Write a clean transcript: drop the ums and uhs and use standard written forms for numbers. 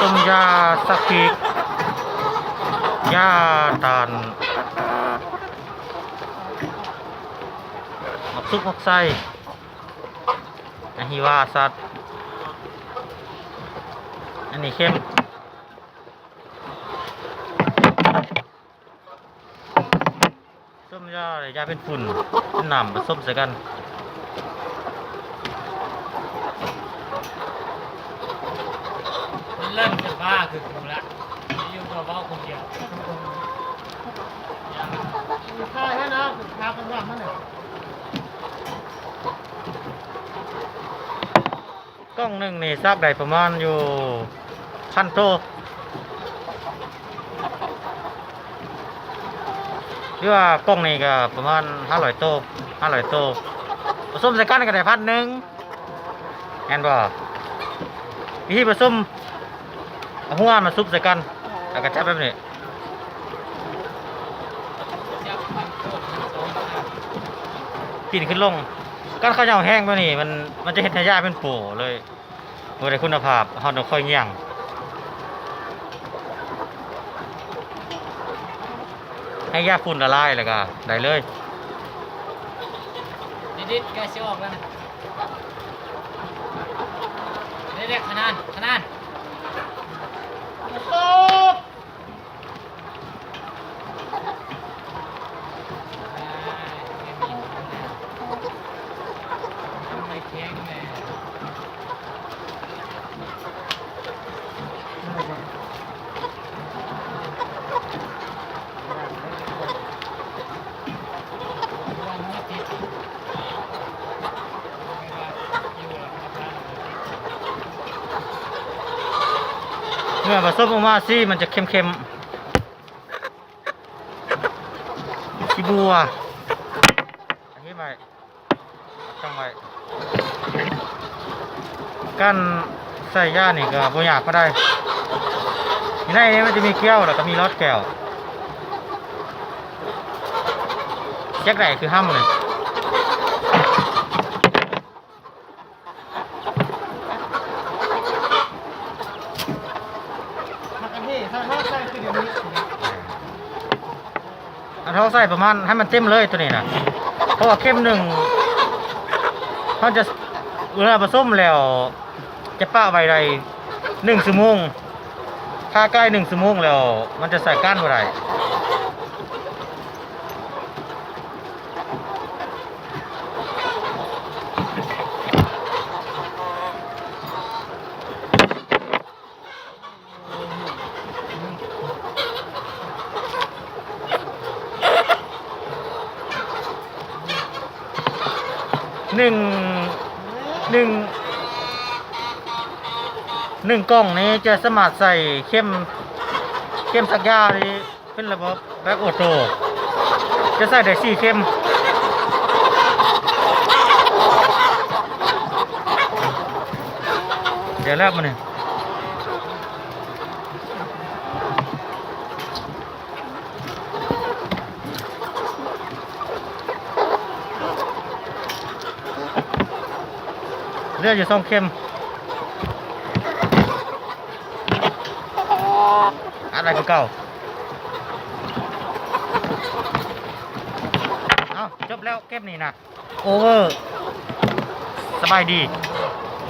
ต้มยาสักพริกยาตาลหมักซุปหมักไส้อันนี้ว่าสัตว์อันนี้เข้มต้มยาเลยยาเป็นฝุ่นเป็นหนำผสมใส่กันมันเริ่มจะบ้าคือกูละอยู่กับบ้าคนเดียวใช่ให้นะพากันว่ามันเนี่ย กล้องหนึ่งนี่ซักได้ประมาณอยู่1,000 โตหรือว่ากล้องนี่ก็ประมาณ500 โตผสมใส่กันก็ได้1,000แอนบ่วิธีผสมเอาหัวมาซุปใส่กันแล้วก็จับแบบนี้ปีนขึ้นลงการข้าวเหนียวแห้งตัวนี้มันจะเห็ดให้ยาเป็นโผเลยบ่ได้คุณภาพเฮาต้องค่อยเงี้ยงให้ยาฝุ่นละลายแล้วก็ได้เลยนิดๆก็จะออกแล้วนะเด็กๆขนาดตบไม่แข็งเลยเมื่อผสมออกมาสิมันจะเค็มๆขี้บัวอันนี้ไปตั้งไว้การใส่ย่านี่ก็บ่ยากก็ได้ในนี้มันจะมีแก้วแล้วก็มีรอดแก้วแจ็คไหนคือห้ำเลยถ้าทอดใส่คือเดี๋ยวนี้ เขาใส่ประมาณให้มันเต็มเลยตัวนี้นะเพราะว่าเข้มหนึ่งเขาจะเวลาผสมแล้วจะป้าใบใด1 ชั่วโมงถ้าใกล้1 ชั่วโมงแล้วมันจะใส่ก้านอะไรหนึ่งกล่องนี้จะสามารถใส่เข้มสักยานี้เป็นระบบแบ็กโอโตจะใส่ได้4 เข้มเดี๋ยวแรกมาเนี่ยเลือดอยู่2 เข้มอะไรก็เก่าเอาจบแล้วเก็บนี่นะโอเวอร์สบายดี